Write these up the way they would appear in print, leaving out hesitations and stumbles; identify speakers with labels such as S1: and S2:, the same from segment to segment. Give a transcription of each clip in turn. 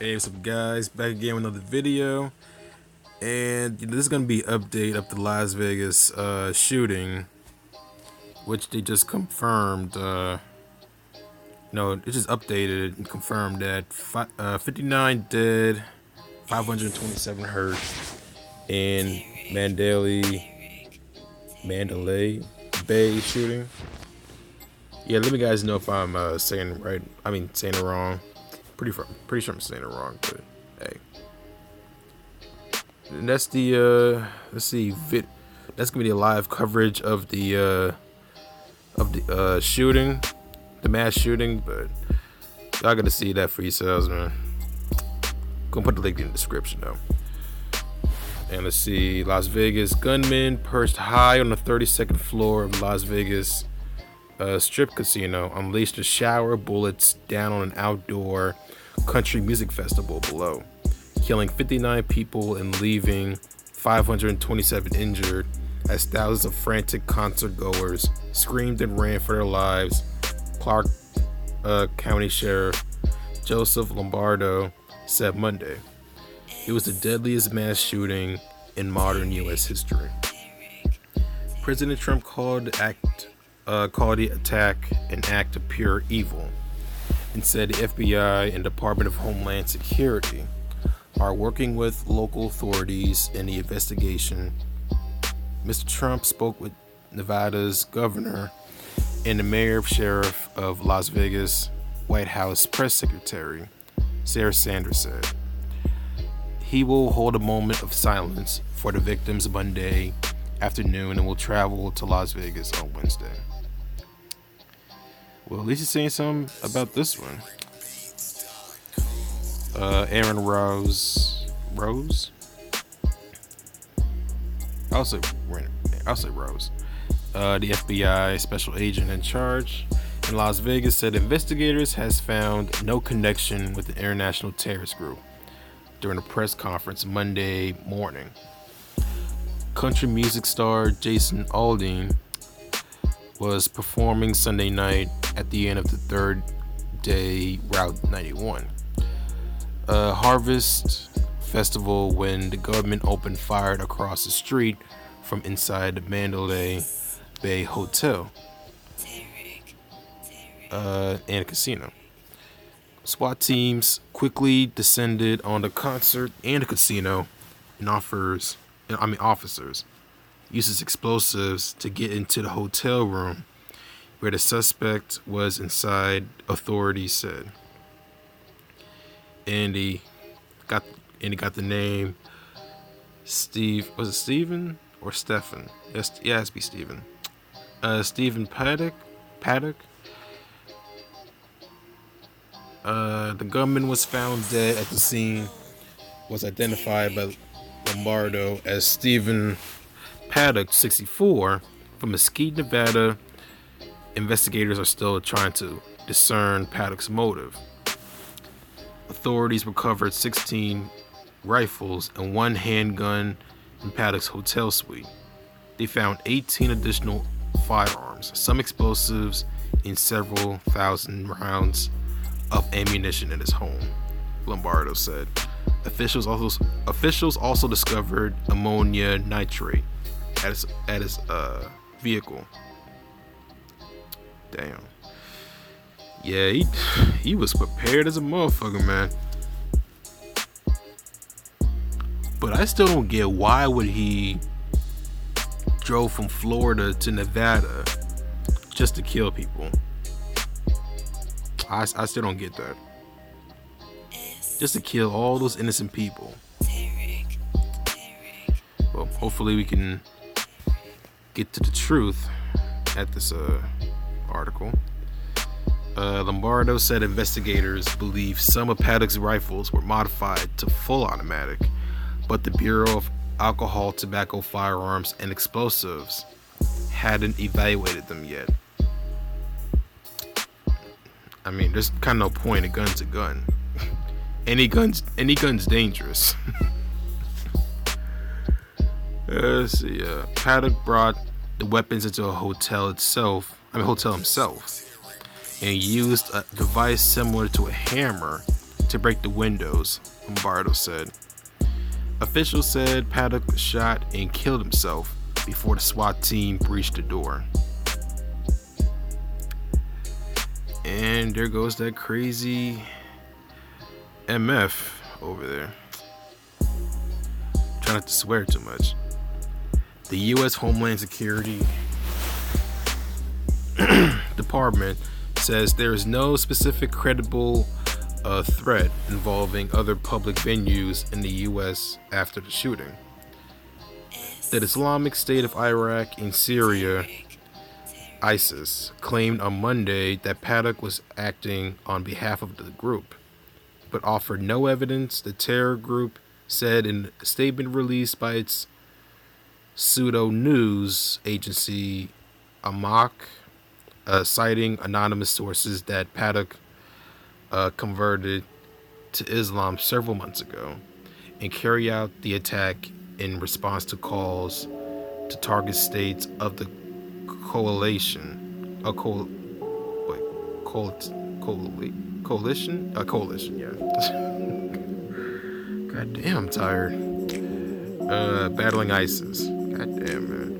S1: Hey, what's up, guys? Back again with another video, and this is gonna be an update of the Las Vegas shooting, which they just confirmed. No, it just updated and confirmed that 59 dead, 527 hurt in Mandalay Bay shooting. Yeah, let me guys know if I'm saying it right. I mean, saying it wrong. Pretty sure I'm saying it wrong, but hey. And that's the let's see, that's gonna be the live coverage of the shooting, the mass shooting. But y'all gotta see that for yourselves, man. Gonna put the link in the description though. And let's see, Las Vegas gunman perched high on the 32nd floor of Las Vegas strip casino unleashed a shower of bullets down on an outdoor country music festival below, killing 59 people and leaving 527 injured as thousands of frantic concert goers screamed and ran for their lives. Clark County Sheriff Joseph Lombardo said Monday. It was the deadliest mass shooting in modern U.S. history. President Trump called the attack an act of pure evil and said the FBI and Department of Homeland Security are working with local authorities in the investigation. Mr. Trump spoke with Nevada's governor and the mayor and sheriff of Las Vegas. White House press secretary Sarah Sanders said he will hold a moment of silence for the victims Monday afternoon and will travel to Las Vegas on Wednesday. Well, at least he's saying something about this one. Aaron Rose. I'll say Rose. The FBI special agent in charge in Las Vegas said investigators has found no connection with the international terrorist group during a press conference Monday morning. Country music star Jason Aldean was performing Sunday night at the end of the third day Route 91 Harvest Festival when the government opened fire across the street from inside the Mandalay Bay Hotel and a casino. SWAT teams quickly descended on the concert and the casino, and officers uses explosives to get into the hotel room where the suspect was inside, authorities said. And he got the name Steve. Was it Steven or Stephen? Yes, it has to be Steven. Stephen Paddock. The gunman was found dead at the scene. Was identified by Lombardo as Stephen Paddock, 64, from Mesquite, Nevada. Investigators are still trying to discern Paddock's motive. Authorities recovered 16 rifles and one handgun in Paddock's hotel suite. They found 18 additional firearms, some explosives, and several thousand rounds of ammunition in his home, Lombardo said. Officials also discovered ammonia nitrate at his vehicle. Damn. Yeah, he was prepared as a motherfucker, man. But I still don't get why would he drove from Florida to Nevada just to kill people. I still don't get that. Just to kill all those innocent people. Well, hopefully we can get to the truth at this article. Lombardo said investigators believe some of Paddock's rifles were modified to full automatic, but the Bureau of Alcohol, Tobacco, Firearms, and Explosives hadn't evaluated them yet. I mean, there's kind of no point. A gun's a gun. Any gun's dangerous. Let's see. Paddock brought the weapons into a hotel himself, and used a device similar to a hammer to break the windows, Lombardo said. Officials said Paddock shot and killed himself before the SWAT team breached the door. And there goes that crazy MF over there. Try not to swear too much. The U.S. Homeland Security Department says there is no specific credible threat involving other public venues in the U.S. after the shooting. The Islamic State of Iraq and Syria, ISIS, claimed on Monday that Paddock was acting on behalf of the group, but offered no evidence. The terror group said in a statement released by its pseudo-news agency Amaq, citing anonymous sources, that Paddock converted to Islam several months ago and carried out the attack in response to calls to target states of the coalition. Coalition, yeah. God damn, I'm tired. Battling ISIS. God damn, man.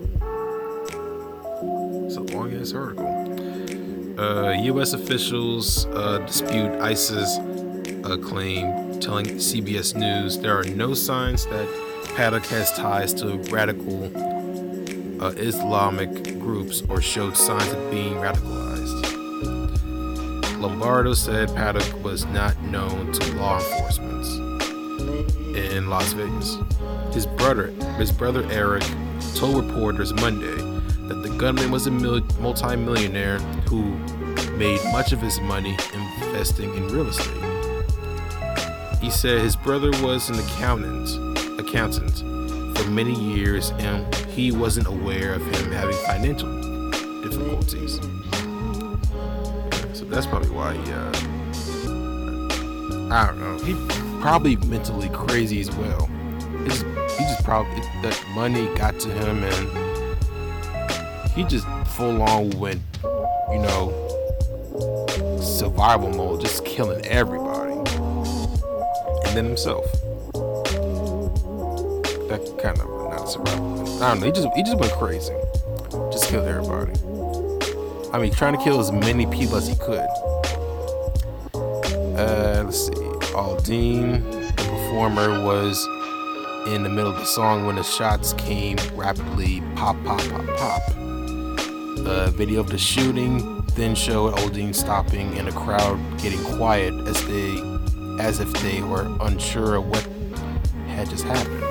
S1: It's a long ass article. U.S. officials dispute ISIS claim, telling CBS News there are no signs that Paddock has ties to radical Islamic groups or showed signs of being radicalized. Lombardo said Paddock was not known to law enforcement in Las Vegas. His brother Eric told reporters Monday that the gunman was a multi-millionaire who made much of his money investing in real estate. He said his brother was an accountant for many years and he wasn't aware of him having financial difficulties. So that's probably why I don't know. He probably mentally crazy as well. He just probably, that money got to him and he just full on went, survival mode, just killing everybody. And then himself. That kind of not survival. I don't know. He just went crazy. Just killed everybody. I mean, trying to kill as many people as he could. Let's see. Aldean, the performer, was in the middle of the song when the shots came rapidly. Pop, pop, pop, pop. A video of the shooting then showed Aldean stopping and the crowd getting quiet as if they were unsure of what had just happened.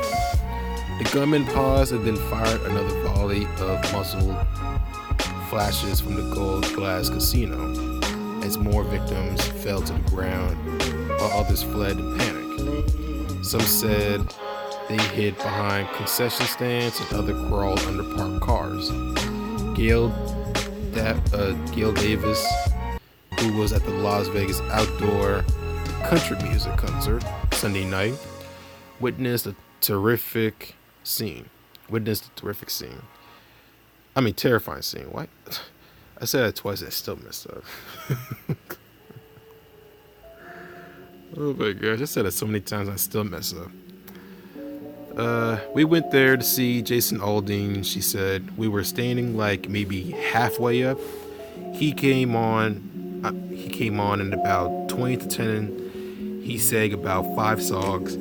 S1: The gunman paused and then fired another volley of muzzle flashes from the Gold Glass Casino as more victims fell to the ground while others fled in panic. Some said they hid behind concession stands and others crawled under parked cars. Gail Davis, who was at the Las Vegas outdoor country music concert Sunday night, witnessed a terrific scene. I mean, terrifying scene. What? I said that twice and I still messed up. Oh my gosh, I said it so many times I still mess up. We went there to see Jason Aldean, she said. We were standing like maybe halfway up. He came on in about 20 to 10. He sang about 5 songs.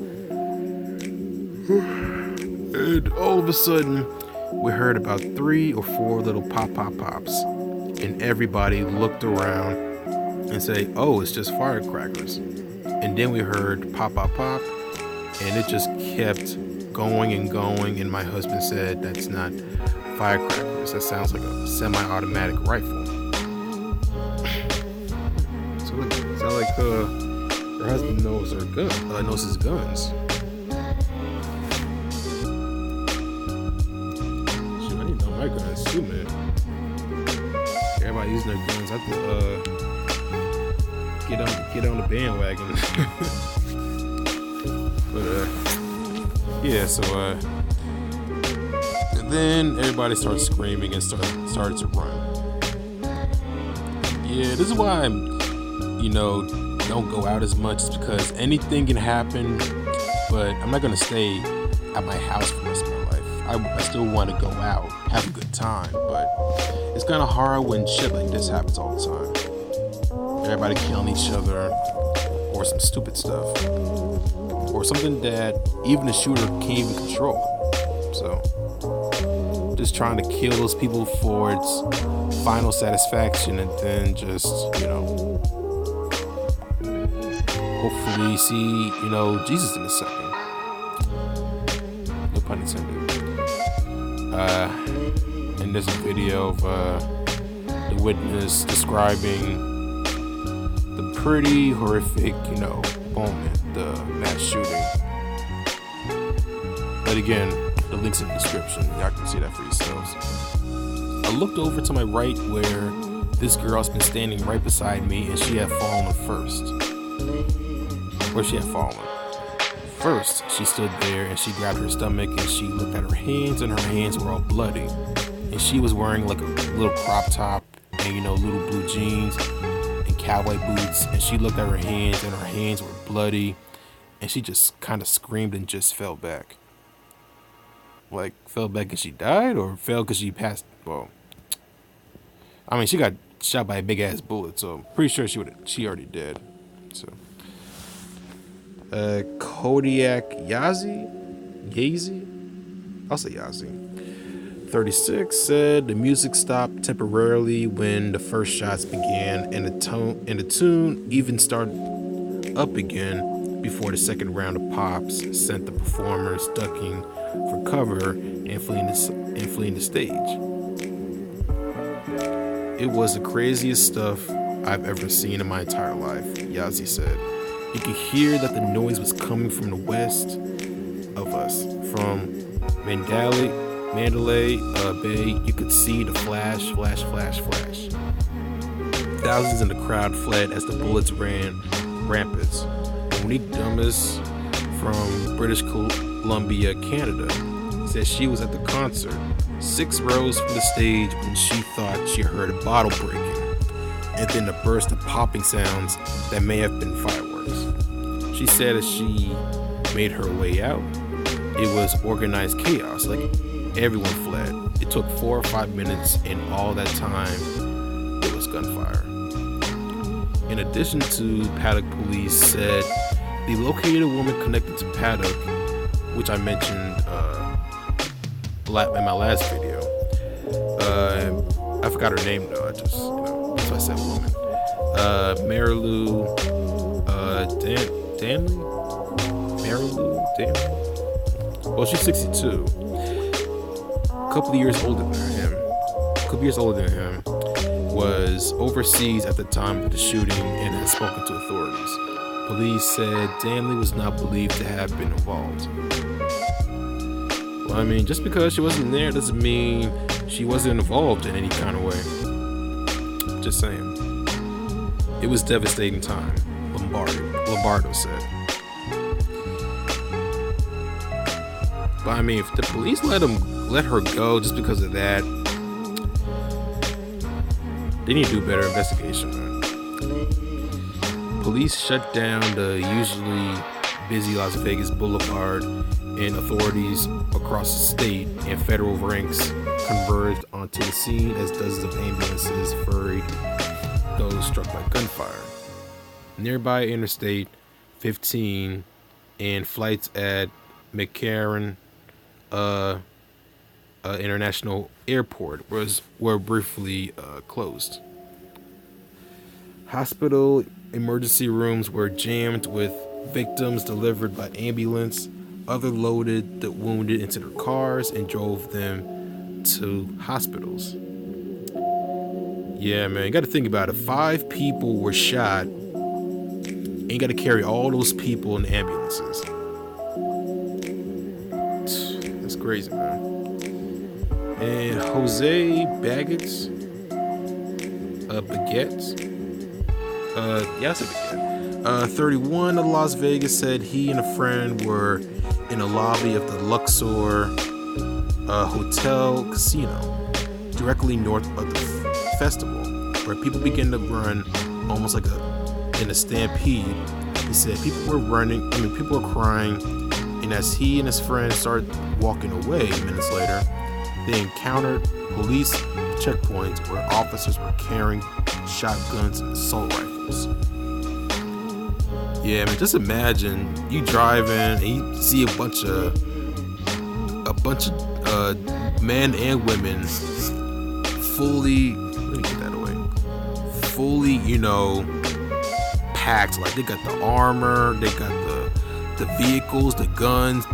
S1: And all of a sudden, we heard about 3 or 4 little pop pop pops. And everybody looked around and said, oh, it's just firecrackers. And then we heard pop pop pop. And it just kept going and going. And my husband said, that's not firecrackers. That sounds like a semi-automatic rifle. So like her husband knows his guns. Shoot, I need to know my guns too, man. Everybody using their guns. I have to get on the bandwagon. But yeah. So and then everybody started screaming and started to run. Yeah, this is why I'm, don't go out as much just because anything can happen, but I'm not gonna stay at my house for the rest of my life. I still want to go out, have a good time, but it's kind of hard when shit like this happens all the time. Everybody killing each other, or some stupid stuff, or something that even the shooter can't even control. So, just trying to kill those people for its final satisfaction, and then just, hopefully see, Jesus in a second. No pun intended. And there's a video of the witness describing the pretty horrific, moment, the mass shooting. But again, the link's in the description. Y'all can see that for yourselves. I looked over to my right where this girl's been standing right beside me, and she had fallen first. Where she had fallen. First, she stood there and she grabbed her stomach and she looked at her hands, and her hands were all bloody. And she was wearing like a little crop top and, little blue jeans and cowboy boots. And she looked at her hands and her hands were bloody. And she just kind of screamed and just fell back. Like, fell back and she died, or fell because she passed? Well, I mean, she got shot by a big ass bullet, so I'm pretty sure she already dead. So. Kodiak Yazi? I'll say Yazi. 36 said the music stopped temporarily when the first shots began, and the tune even started up again before the second round of pops sent the performers ducking for cover and fleeing the stage. It was the craziest stuff I've ever seen in my entire life, Yazi said. You could hear that the noise was coming from the west of us, from Mandalay Bay. You could see the flash. Thousands in the crowd fled as the bullets ran rampant. Monique Dumas from British Columbia, Canada, said she was at the concert 6 rows from the stage when she thought she heard a bottle breaking, and then a burst of popping sounds that may have been fireworks. She said as she made her way out, it was organized chaos, like everyone fled. It took 4 or 5 minutes, and all that time, it was gunfire. In addition to Paddock, police said they located a woman connected to Paddock, which I mentioned in my last video. I forgot her name though. That's why I said woman. Marilu Danley? Well, she's 62. A couple years older than him. Was overseas at the time of the shooting and had spoken to authorities. Police said Danley was not believed to have been involved. Well, I mean, just because she wasn't there doesn't mean she wasn't involved in any kind of way. Just saying. It was devastating time, Lombardo said. But I mean, if the police let her go just because of that, they need to do a better investigation, man. Police shut down the usually busy Las Vegas Boulevard, and authorities across the state and federal ranks converged onto the scene as dozens of ambulances ferried those struck by gunfire. Nearby Interstate 15 and flights at McCarran International Airport were briefly closed. Hospital emergency rooms were jammed with victims delivered by ambulance. Others loaded the wounded into their cars and drove them to hospitals. Yeah, man, you got to think about it. 5 people were shot, and you got to carry all those people in ambulances. That's crazy, man. And Jose Baguette, I said Baguette. 31 of Las Vegas said he and a friend were in the lobby of the Luxor Hotel Casino, directly north of the festival, where people began to run almost like a in a stampede. He said people were running, people were crying, and as he and his friends started walking away minutes later, they encountered police checkpoints where officers were carrying shotguns and assault rifles. Yeah, man, just imagine you driving and you see a bunch of men and women fully, let me get that away, fully, packed. Like they got the armor, they got the vehicles, the guns,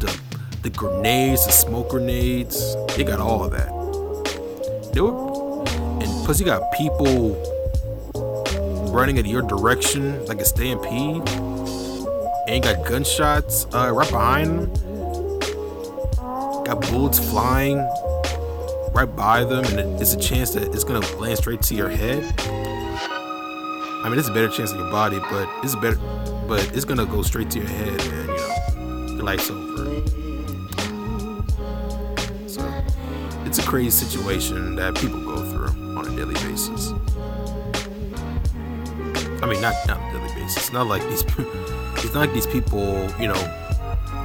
S1: the grenades, the smoke grenades. They got all of that. And plus you got people running in your direction like a stampede, and you got gunshots right behind them. Got bullets flying right by them, and it's a chance that it's gonna land straight to your head. I mean, it's a better chance of your body, but it's gonna go straight to your head, and your life's over. So it's a crazy situation that people go through on a daily basis. I mean, not on a daily basis. It's not like these people,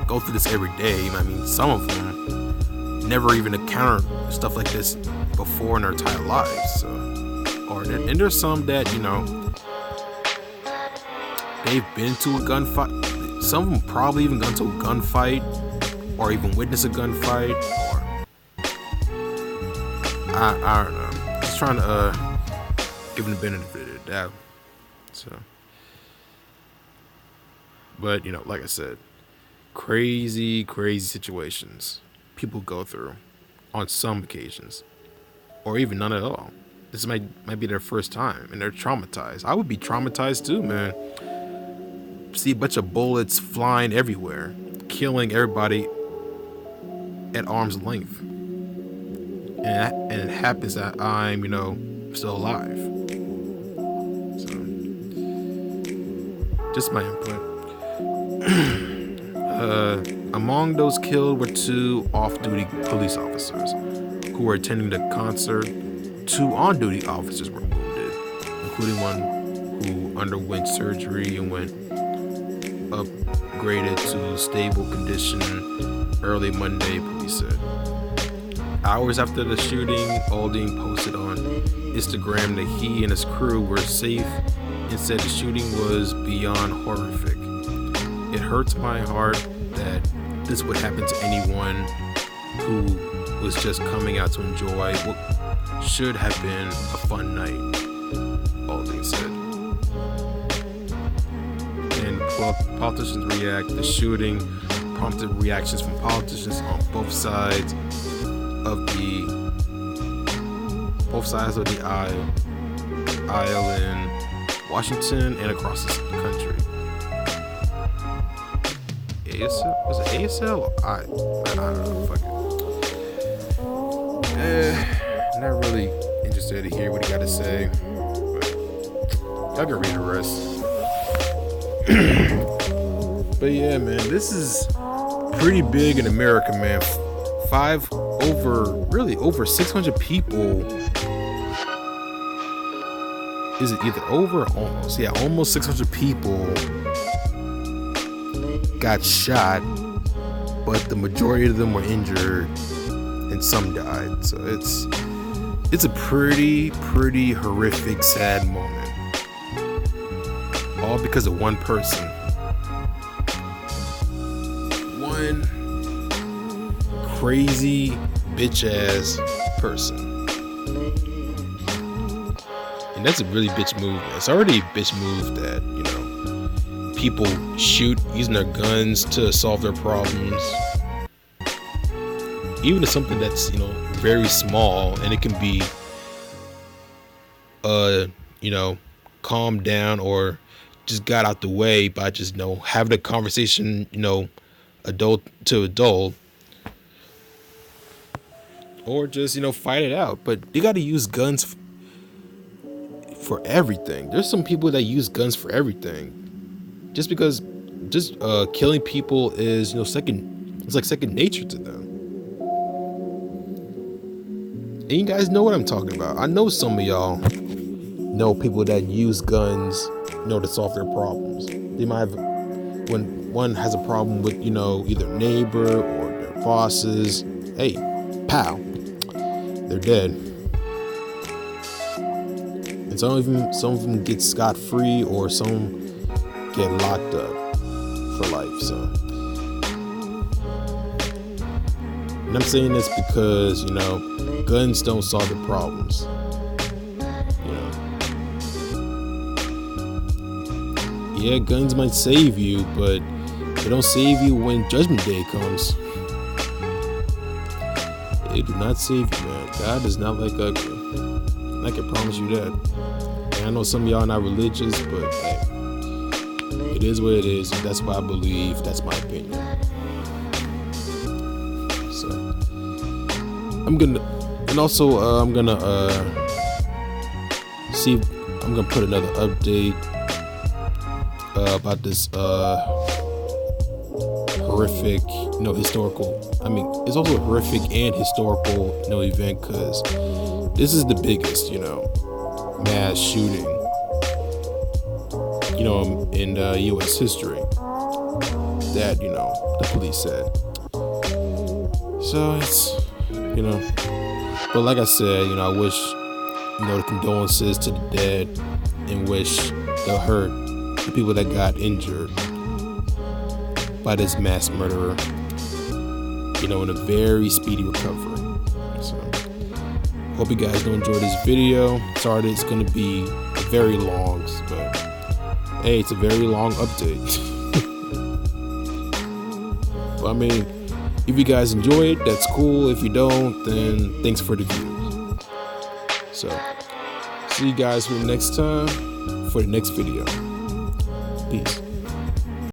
S1: go through this every day. I mean, some of them never even encountered stuff like this before in their entire lives. So, and there's some that they've been to a gunfight. Some of them probably even gone to a gunfight, or even witnessed a gunfight, or I don't know. Just trying to give them the benefit of the doubt. So, but like I said, crazy situations people go through on some occasions, or even none at all. This might be their first time, and they're traumatized. I would be traumatized too, man. See a bunch of bullets flying everywhere, killing everybody at arm's length, and it happens that I'm still alive. So just my input. Among those killed were 2 off-duty police officers who were attending the concert. 2 on-duty officers were wounded, including one who underwent surgery and went upgraded to stable condition early Monday, police said. Hours after the shooting, Aldine posted on Instagram that he and his crew were safe and said the shooting was beyond horrific. It hurts my heart that this would happen to anyone who was just coming out to enjoy what should have been a fun night, Aldine said. And politicians react. The shooting prompted reactions from politicians on both sides of the aisle in Washington and across the country. ASL? Was it ASL? I don't know. Fuck it. Not really interested to hear what he got to say, but y'all can read the rest. But yeah, man, this is pretty big in America, man. Over 600 people. Is it either over or almost? Yeah, almost 600 people got shot, but the majority of them were injured and some died. So it's a pretty horrific, sad moment. All because of one person. One crazy bitch ass person. And that's a really bitch move, man. It's already a bitch move that, people shoot using their guns to solve their problems. Even if something that's, very small, and it can be, calmed down or just got out the way by just, having a conversation, adult to adult. Or just, fight it out. But you got to use guns for everything. There's some people that use guns for everything. Just because killing people is, it's like second nature to them. And you guys know what I'm talking about. I know some of y'all know people that use guns to solve their problems. They might have, when one has a problem with, either neighbor or their bosses, hey, pow, they're dead. And some of them get scot-free, or some get locked up for life. So, and I'm saying this because, guns don't solve the problems. Yeah, guns might save you, but they don't save you when Judgment Day comes. They do not save you, man. God is not like ugly. I can promise you that. And I know some of y'all are not religious, but hey, it is what it is. That's what I believe. That's my opinion. So I'm gonna put another update about this horrific, historical. I mean, it's also a horrific and historical, event, because this is the biggest, mass shooting, in U.S. history. That, the police said. So it's, but like I said, I wish, the condolences to the dead, and wish the hurt, the people that got injured by this mass murderer, in a very speedy recovery. So, hope you guys do enjoy this video. Sorry that it's gonna be very long, but hey, it's a very long update. But I mean, if you guys enjoy it, that's cool. If you don't, then thanks for the view. So, see you guys for the next time, for the next video. Peace.